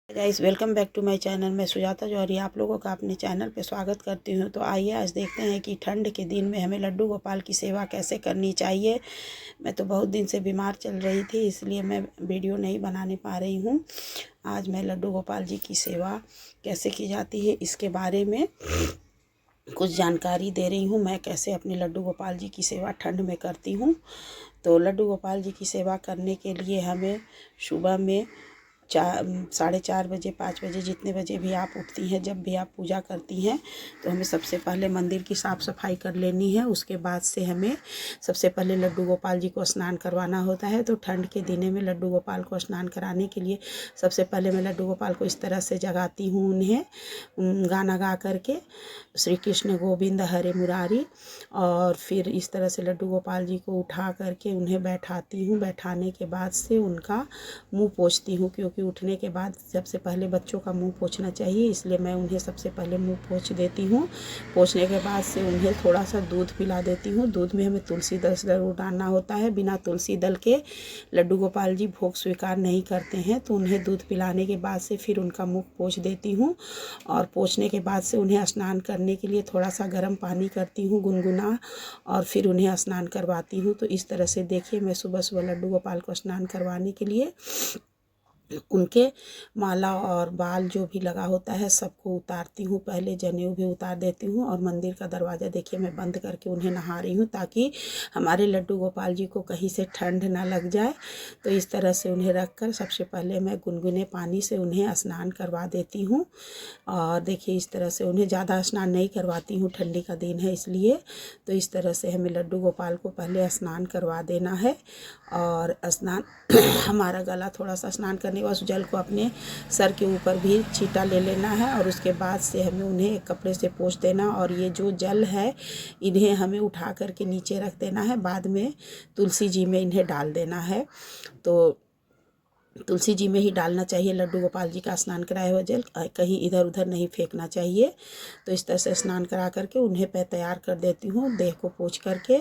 Guys, welcome back to my channel. मैं सुजाता जौहरी आप लोगों का अपने चैनल पे स्वागत करती हूँ। तो आइए आज देखते हैं कि ठंड के दिन में हमें लड्डू गोपाल की सेवा कैसे करनी चाहिए। मैं तो बहुत दिन से बीमार चल रही थी, इसलिए मैं वीडियो नहीं बनाने पा रही हूँ। आज मैं लड्डू गोपाल जी की सेवा कैसे की जाती है इसके बारे में कुछ जानकारी दे रही हूँ। मैं कैसे अपने लड्डू गोपाल जी की सेवा ठंड में करती हूँ। तो लड्डू गोपाल जी की सेवा करने के लिए हमें सुबह में 4:30 बजे 5 बजे जितने बजे भी आप उठती हैं, जब भी आप पूजा करती हैं, तो हमें सबसे पहले मंदिर की साफ़ सफाई कर लेनी है। उसके बाद से हमें सबसे पहले लड्डू गोपाल जी को स्नान करवाना होता है। तो ठंड के दिने में लड्डू गोपाल को स्नान कराने के लिए सबसे पहले मैं लड्डू गोपाल को इस तरह से जगाती हूँ, उन्हें गाना गा करके श्री कृष्ण गोविंद हरे मुरारी। और फिर इस तरह से लड्डू गोपाल जी को उठा करके उन्हें बैठाती हूँ। बैठाने के बाद से उनका मुंह पोंछती हूँ, क्योंकि उठने के बाद सबसे पहले बच्चों का मुंह पोंछना चाहिए, इसलिए मैं उन्हें सबसे पहले मुंह पोंछ देती हूँ। पोंछने के बाद से उन्हें थोड़ा सा दूध पिला देती हूँ। दूध में हमें तुलसी दल ज़रूर डालना होता है। बिना तुलसी दल के लड्डू गोपाल जी भोग स्वीकार नहीं करते हैं। तो उन्हें दूध पिलाने के बाद से फिर उनका मुँह पोंछ देती हूँ। और पोंछने के बाद से उन्हें स्नान करने के लिए थोड़ा सा गर्म पानी करती हूँ गुनगुना, और फिर उन्हें स्नान करवाती हूँ। तो इस तरह से देखिए, मैं सुबह सुबह लड्डू गोपाल को स्नान करवाने के लिए उनके माला और बाल जो भी लगा होता है सबको उतारती हूँ। पहले जनेऊ भी उतार देती हूँ और मंदिर का दरवाज़ा देखिए मैं बंद करके उन्हें नहा रही हूँ, ताकि हमारे लड्डू गोपाल जी को कहीं से ठंड ना लग जाए। तो इस तरह से उन्हें रख कर सबसे पहले मैं गुनगुने पानी से उन्हें स्नान करवा देती हूँ। और देखिए इस तरह से उन्हें ज़्यादा स्नान नहीं करवाती हूँ, ठंडी का दिन है इसलिए। तो इस तरह से हमें लड्डू गोपाल को पहले स्नान करवा देना है। और स्नान हमारा गला थोड़ा सा स्नान करने के बाद उस जल को अपने सर के ऊपर भी छींटा ले लेना है, और उसके बाद से हमें उन्हें एक कपड़े से पोंछ देना। और ये जो जल है इन्हें हमें उठा करके नीचे रख देना है, बाद में तुलसी जी में इन्हें डाल देना है। तो तुलसी जी में ही डालना चाहिए लड्डू गोपाल जी का स्नान कराया हुआ जल, कहीं इधर उधर नहीं फेंकना चाहिए। तो इस तरह से स्नान करा करके उन्हें तैयार कर देती हूँ, देह को पोंछ करके।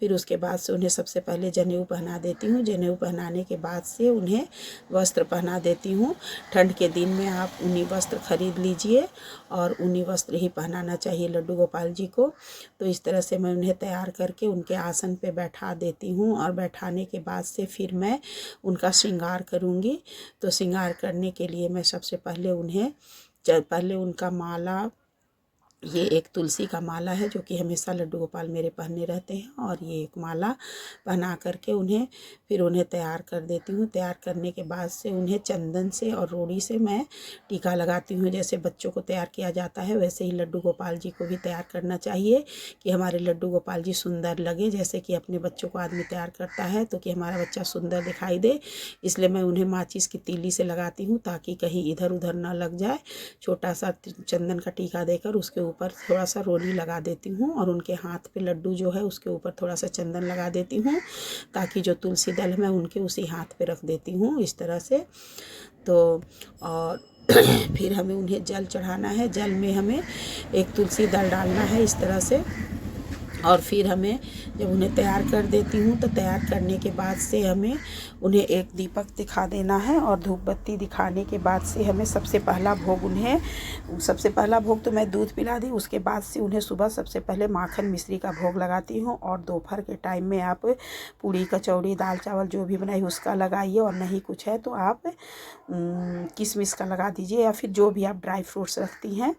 फिर उसके बाद से उन्हें सबसे पहले जनेऊ पहना देती हूँ। जनेऊ पहनाने के बाद से उन्हें वस्त्र पहना देती हूँ। ठंड के दिन में आप ऊनी वस्त्र खरीद लीजिए, और ऊनी वस्त्र ही पहनाना चाहिए लड्डू गोपाल जी को। तो इस तरह से मैं उन्हें तैयार करके उनके आसन पे बैठा देती हूँ, और बैठाने के बाद से फिर मैं उनका श्रृंगार करूँगी। तो श्रृंगार करने के लिए मैं सबसे पहले उनका माला, ये एक तुलसी का माला है जो कि हमेशा लड्डू गोपाल मेरे पहने रहते हैं, और ये एक माला पहना करके उन्हें तैयार कर देती हूँ। तैयार करने के बाद से उन्हें चंदन से और रोड़ी से मैं टीका लगाती हूँ। जैसे बच्चों को तैयार किया जाता है, वैसे ही लड्डू गोपाल जी को भी तैयार करना चाहिए, कि हमारे लड्डू गोपाल जी सुंदर लगे। जैसे कि अपने बच्चों को आदमी तैयार करता है तो कि हमारा बच्चा सुंदर दिखाई दे, इसलिए मैं उन्हें माचिस की तीली से लगाती हूँ, ताकि कहीं इधर उधर ना लग जाए। छोटा सा चंदन का टीका देकर उसके ऊपर थोड़ा सा रोली लगा देती हूँ, और उनके हाथ पे लड्डू जो है उसके ऊपर थोड़ा सा चंदन लगा देती हूँ, ताकि जो तुलसी दल है मैं उनके उसी हाथ पे रख देती हूँ इस तरह से। तो और फिर हमें उन्हें जल चढ़ाना है। जल में हमें एक तुलसी दल डालना है इस तरह से। और फिर हमें जब उन्हें तैयार कर देती हूँ, तो तैयार करने के बाद से हमें उन्हें एक दीपक दिखा देना है, और धूप बत्ती दिखाने के बाद से हमें सबसे पहला भोग तो मैं दूध पिला दी। उसके बाद से उन्हें सुबह सबसे पहले माखन मिश्री का भोग लगाती हूँ, और दोपहर के टाइम में आप पूड़ी कचौड़ी दाल चावल जो भी बनाई उसका लगाइए, और नहीं कुछ है तो आप किशमिश का लगा दीजिए, या फिर जो भी आप ड्राई फ्रूट्स रखती हैं।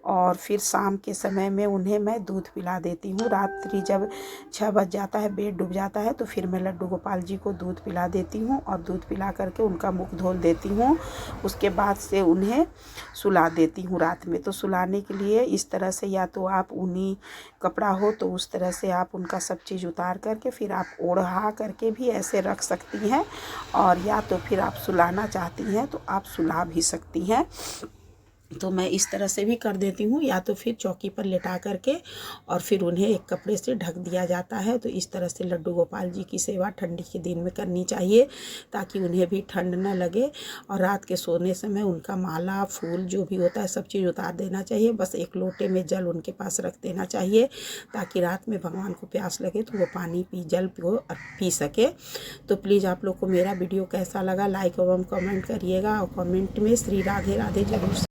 और फिर शाम के समय में उन्हें मैं दूध पिला देती हूँ। रात्रि जब 6 बज जाता है, बेड डूब जाता है, तो फिर मैं लड्डू गोपाल जी को दूध पिला देती हूँ, और दूध पिला करके उनका मुख धोल देती हूँ। उसके बाद से उन्हें सुला देती हूँ रात में। तो सुलाने के लिए इस तरह से, या तो आप ऊनी कपड़ा हो तो उस तरह से आप उनका सब चीज़ उतार करके फिर आप ओढ़ा करके भी ऐसे रख सकती हैं, और या तो फिर आप सुलाना चाहती हैं तो आप सुला भी सकती हैं। तो मैं इस तरह से भी कर देती हूँ, या तो फिर चौकी पर लेटा करके और फिर उन्हें एक कपड़े से ढक दिया जाता है। तो इस तरह से लड्डू गोपाल जी की सेवा ठंडी के दिन में करनी चाहिए, ताकि उन्हें भी ठंड न लगे। और रात के सोने समय उनका माला फूल जो भी होता है सब चीज़ उतार देना चाहिए। बस एक लोटे में जल उनके पास रख देना चाहिए, ताकि रात में भगवान को प्यास लगे तो वो पानी जल पी सके। तो प्लीज़ आप लोग को मेरा वीडियो कैसा लगा लाइक एवं कमेंट करिएगा, और कमेंट में श्री राधे राधे जरूर